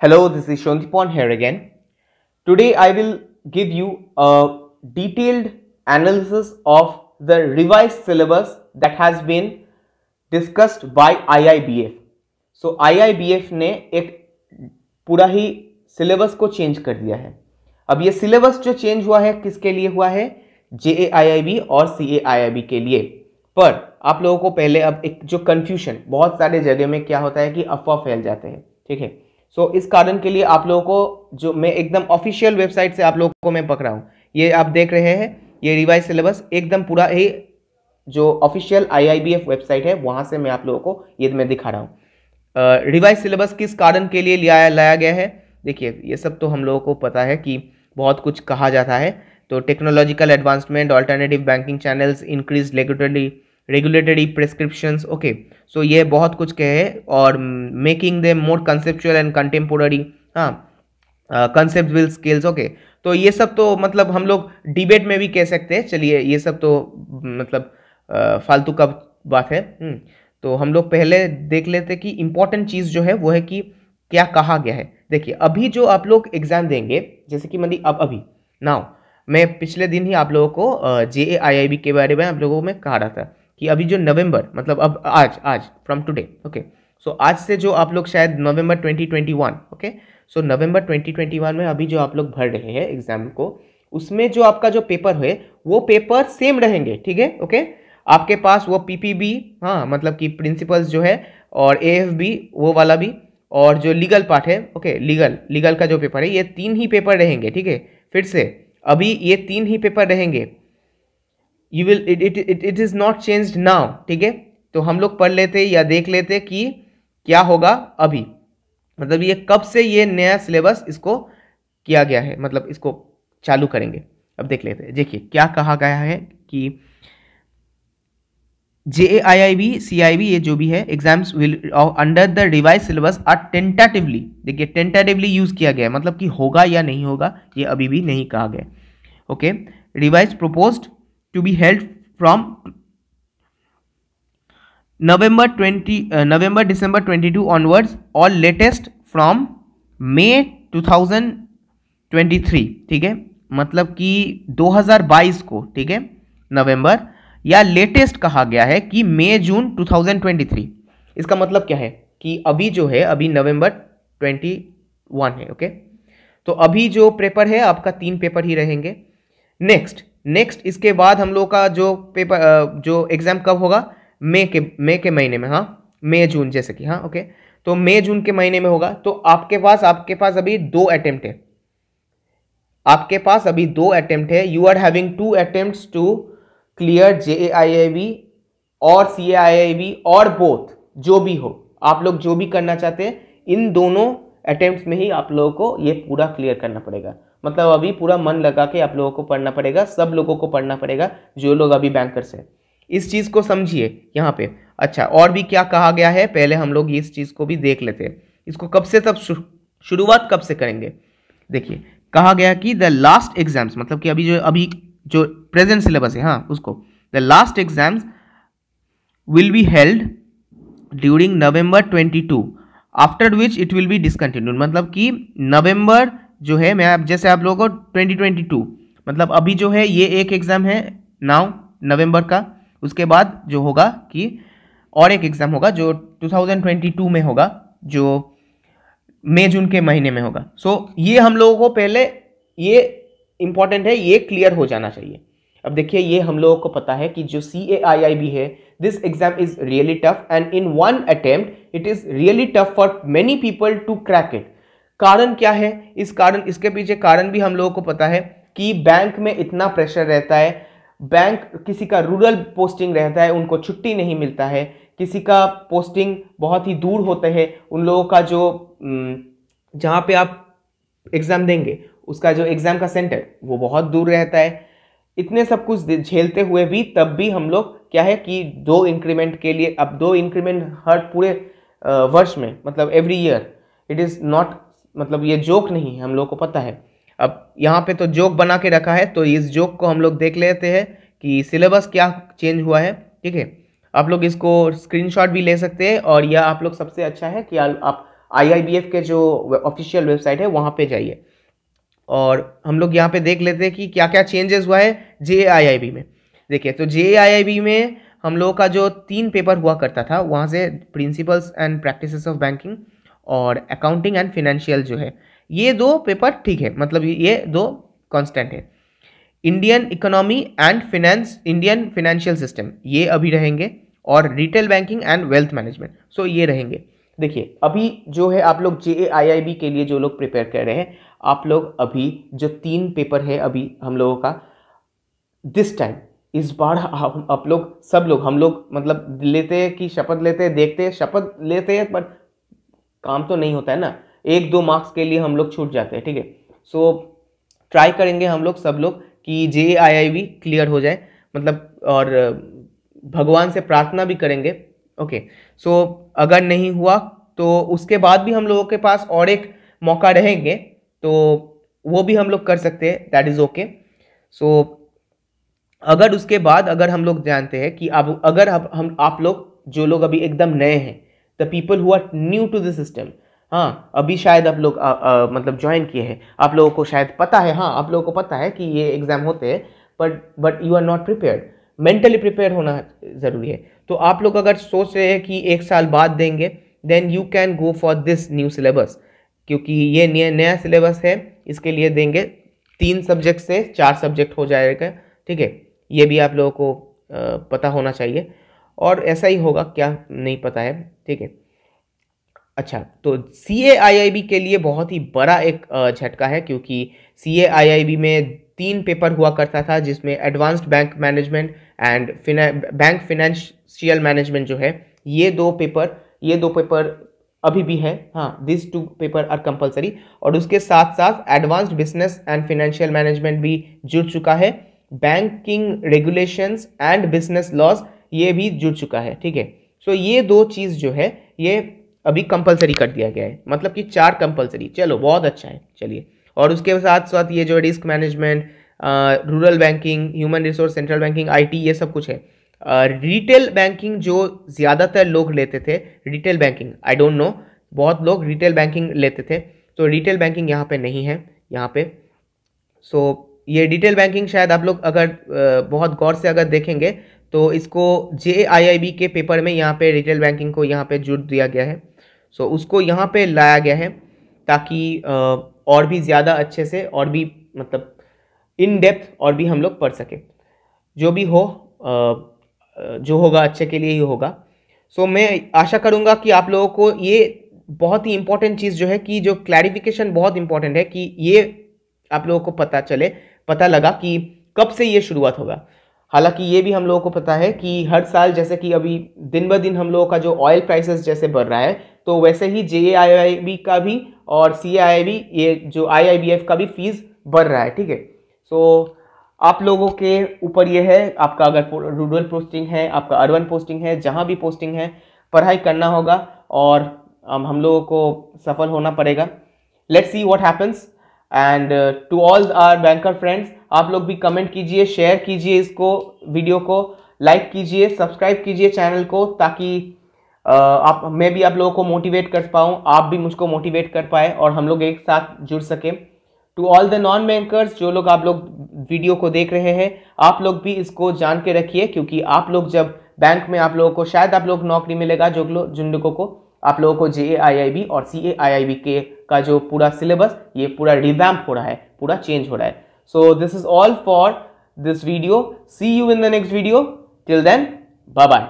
Hello, this is Shantipon here again. Today I will give you a detailed analysis of the revised syllabus that has been discussed by IIBF. So IIBF ने एक पूरा ही syllabus को change कर दिया है। अब ये syllabus जो चेंज हुआ है किसके लिए हुआ है? JAIIB और CAIIB के लिए। पर आप लोगों को पहले अब एक जो कंफ्यूजन बहुत सारे जगह में क्या होता है कि अफवाह फैल जाते हैं, ठीक है। सो इस कारण के लिए आप लोगों को जो मैं एकदम ऑफिशियल वेबसाइट से आप लोगों को मैं पकड़ा हूँ, ये आप देख रहे हैं, ये रिवाइज सिलेबस एकदम पूरा ही जो ऑफिशियल IIBF वेबसाइट है वहाँ से मैं आप लोगों को ये मैं दिखा रहा हूँ। रिवाइज सिलेबस किस कारण के लिए लाया गया है? देखिए, ये सब तो हम लोगों को पता है कि बहुत कुछ कहा जाता है। तो technological advancement, alternative banking channels, increase regulatory prescriptions, okay. So ये बहुत कुछ कहे और making them more conceptual and contemporary, हाँ, कंसेप्ट बिल्ड स्किल्स, ओके। तो ये सब तो मतलब हम लोग डिबेट में भी कह सकते हैं। चलिए, ये सब तो मतलब फालतू का बात है। तो हम लोग पहले देख लेते कि इंपॉर्टेंट चीज़ जो है वो है कि क्या कहा गया है। देखिए, अभी जो आप लोग एग्जाम देंगे, जैसे कि मतलब अब अभी नाउ मैं पिछले दिन ही आप लोगों को JAIIB के बारे में आप लोगों को मैं कहा रहा था कि अभी जो नवंबर मतलब अब आज फ्रॉम टुडे, ओके। सो आज से जो आप लोग शायद नवंबर 2021, ओके। सो नवंबर 2021 में अभी जो आप लोग भर रहे हैं एग्जाम को, उसमें जो आपका जो पेपर है वो पेपर सेम रहेंगे, ठीक है, ओके। आपके पास वो PPB, हाँ, मतलब कि प्रिंसिपल्स जो है, और AFB वो वाला भी, और जो लीगल पार्ट है, ओके, लीगल का जो पेपर है, ये 3 ही पेपर रहेंगे, ठीक है। फिर से अभी ये 3 ही पेपर रहेंगे। You will it is not changed now, ठीक है। तो हम लोग पढ़ लेते या देख लेते कि क्या होगा अभी, मतलब ये कब से ये नया सिलेबस इसको किया गया है, मतलब इसको चालू करेंगे। अब देख लेते हैं। देखिए क्या कहा गया है कि JAIIB CIB ये जो भी है, exams will under the revise syllabus are tentatively, देखिए टेंटेटिवली यूज किया गया है, मतलब कि होगा या नहीं होगा ये अभी भी नहीं कहा गया, okay. Revise proposed to be held from November December 22 onwards और लेटेस्ट फ्रॉम May 2023, ठीक है, मतलब कि 2022 को, ठीक है, नवंबर, या लेटेस्ट कहा गया है कि May-June 2023। इसका मतलब क्या है कि अभी जो है अभी नवंबर 21 है, ओके। तो अभी जो पेपर है आपका 3 पेपर ही रहेंगे। नेक्स्ट इसके बाद हम लोग का जो पेपर जो एग्जाम कब होगा? मई के महीने में, हाँ, May-June जैसे कि, हाँ, ओके। तो May-June के महीने में होगा। तो आपके पास अभी 2 अटेम्प्ट है, आपके पास अभी 2 अटेम्प्ट है। You are having 2 attempts to clear JAIIB और CAIIB और बोथ, जो भी हो, आप लोग जो भी करना चाहते हैं, इन दोनों अटेम्प्ट्स में ही आप लोगों को ये पूरा क्लियर करना पड़ेगा। मतलब अभी पूरा मन लगा के आप लोगों को पढ़ना पड़ेगा, सब लोगों को पढ़ना पड़ेगा जो लोग अभी बैंकर्स हैं। इस चीज़ को समझिए यहाँ पे। अच्छा, और भी क्या कहा गया है, पहले हम लोग इस चीज़ को भी देख लेते हैं। इसको कब से तब शुरुआत कब से करेंगे? देखिए, कहा गया कि द लास्ट एग्जाम्स, मतलब कि अभी जो प्रेजेंट सिलेबस है, हाँ, उसको the last exams will be held during November 22, after which it will be discontinued. मतलब कि नवंबर जो है, मैं अब जैसे आप लोगों को 2022, मतलब अभी जो है ये एक एग्जाम है नाउ नवंबर का, उसके बाद जो होगा कि और एक एग्जाम होगा जो 2022 में होगा, जो May-June के महीने में होगा। सो ये हम लोगों को पहले ये इंपॉर्टेंट है, ये क्लियर हो जाना चाहिए। अब देखिए, ये हम लोगों को पता है कि जो CAIIB है, this exam is really tough and in one attempt it is really tough for many people to crack it. कारण क्या है? इसके पीछे कारण भी हम लोगों को पता है कि बैंक में इतना प्रेशर रहता है, बैंक किसी का रूरल पोस्टिंग रहता है, उनको छुट्टी नहीं मिलता है, किसी का पोस्टिंग बहुत ही दूर होते हैं, उन लोगों का जो जहाँ पे आप एग्जाम देंगे उसका जो एग्जाम का सेंटर वो बहुत दूर रहता है। इतने सब कुछ झेलते हुए भी तब भी हम लोग क्या है कि 2 इंक्रीमेंट के लिए, अब 2 इंक्रीमेंट हर पूरे वर्ष में, मतलब every year, it is not, मतलब ये जोक नहीं है, हम लोग को पता है। अब यहाँ पे तो जोक बना के रखा है, तो इस जोक को हम लोग देख लेते हैं कि सिलेबस क्या चेंज हुआ है, ठीक है। आप लोग इसको स्क्रीनशॉट भी ले सकते हैं, और यह आप लोग सबसे अच्छा है कि आप IIBF के जो ऑफिशियल वेबसाइट है वहाँ पे जाइए और हम लोग यहाँ पे देख लेते हैं कि क्या क्या चेंजेस हुआ है JAIIB में। देखिए, तो JAIIB में हम लोगों का जो 3 पेपर हुआ करता था, वहाँ से principles and practices of banking और अकाउंटिंग एंड फिनेंशियल जो है, ये 2 पेपर ठीक है, मतलब ये 2 कांस्टेंट है। Indian economy and finance, Indian financial system, ये अभी रहेंगे, और retail banking and wealth management, so ये रहेंगे। देखिए, अभी जो है आप लोग JAIIB के लिए जो लोग प्रिपेयर कर रहे हैं, आप लोग अभी जो 3 पेपर है अभी हम लोगों का दिस टाइम, इस बार आप लोग सब लोग, हम लोग मतलब लेते हैं कि शपथ लेते हैं, देखते हैं शपथ लेते हैं, पर काम तो नहीं होता है ना, 1-2 मार्क्स के लिए हम लोग छूट जाते हैं, ठीक है। सो ट्राई करेंगे हम लोग सब लोग कि JAIIB क्लियर हो जाए, मतलब, और भगवान से प्रार्थना भी करेंगे। ओके, सो अगर नहीं हुआ तो उसके बाद भी हम लोगों के पास और एक मौका रहेंगे, तो वो भी हम लोग कर सकते हैं, दैट इज़ ओके। सो अगर उसके बाद अगर हम लोग जानते हैं कि अब अगर हम आप लोग जो लोग अभी एकदम नए हैं, the people who are new to the system, हाँ अभी शायद आप लोग मतलब ज्वाइन किए हैं, आप लोगों को शायद पता है, हाँ आप लोगों को पता है कि ये एग्ज़ाम होते हैं, but you are not prepared, mentally prepare होना ज़रूरी है। तो आप लोग अगर सोच रहे हैं कि 1 साल बाद देंगे, then you can go for this new syllabus, क्योंकि ये नया सिलेबस है, इसके लिए देंगे 3 सब्जेक्ट से 4 सब्जेक्ट हो जाएगा, ठीक है। ये भी आप लोगों को पता होना चाहिए, और ऐसा ही होगा, क्या नहीं पता है, ठीक है। अच्छा, तो CAIIB के लिए बहुत ही बड़ा एक झटका है, क्योंकि CAIIB में 3 पेपर हुआ करता था, जिसमें advanced bank management and bank financial management जो है, ये दो पेपर अभी भी है, हाँ दिस 2 पेपर आर कंपलसरी, और उसके साथ साथ advanced business and financial management भी जुड़ चुका है, banking regulations and business laws ये भी जुड़ चुका है, ठीक है। सो ये 2 चीज़ जो है ये अभी कंपलसरी कर दिया गया है, मतलब कि 4 कंपलसरी, चलो बहुत अच्छा है, चलिए। और उसके साथ साथ ये जो risk management, rural banking, human resource, central banking, IT, ये सब कुछ है। रिटेल बैंकिंग जो ज़्यादातर लोग लेते थे, retail banking I don't know, बहुत लोग रिटेल बैंकिंग लेते थे, तो रिटेल बैंकिंग यहाँ पे नहीं है यहाँ पे। सो ये डिटेल बैंकिंग शायद आप लोग अगर बहुत गौर से अगर देखेंगे तो इसको JAIIB के पेपर में यहाँ पे रिटेल बैंकिंग को यहाँ पे जुड़ दिया गया है। सो उसको यहाँ पे लाया गया है ताकि और भी ज़्यादा अच्छे से और भी मतलब इन डेप्थ और भी हम लोग पढ़ सकें। जो भी हो जो होगा अच्छे के लिए ही होगा। सो मैं आशा करूँगा कि आप लोगों को ये बहुत ही इंपॉर्टेंट चीज़ जो है कि जो क्लैरिफिकेशन बहुत इंपॉर्टेंट है कि ये आप लोगों को पता लगा कि कब से ये शुरुआत होगा। हालांकि ये भी हम लोगों को पता है कि हर साल जैसे कि अभी दिन ब दिन हम लोगों का जो ऑयल प्राइसेस जैसे बढ़ रहा है, तो वैसे ही JAIIB का भी और CAIIB ये जो IIBF का भी फीस बढ़ रहा है, ठीक है। सो आप लोगों के ऊपर ये है, आपका अगर रूरल पोस्टिंग है, आपका अर्बन पोस्टिंग है, जहाँ भी पोस्टिंग है, पढ़ाई करना होगा और हम लोगों को सफल होना पड़ेगा। Let's see what happens. And to all our banker friends, आप लोग भी कमेंट कीजिए, शेयर कीजिए इसको, वीडियो को लाइक कीजिए, सब्सक्राइब कीजिए चैनल को, ताकि मैं भी आप लोगों को मोटिवेट कर पाऊँ, आप भी मुझको मोटिवेट कर पाए और हम लोग एक साथ जुड़ सके। To all the non bankers, जो लोग आप लोग वीडियो को देख रहे हैं, आप लोग भी इसको जान के रखिए, क्योंकि आप लोग जब बैंक में आप लोगों को शायद आप लोग नौकरी मिलेगा, जिन लोगों को आप लोगों को JAIIB और CAIIB के का जो पूरा सिलेबस ये पूरा रिवैम्प हो रहा है, पूरा चेंज हो रहा है। So this is all for this video, see you in the next video, till then bye bye.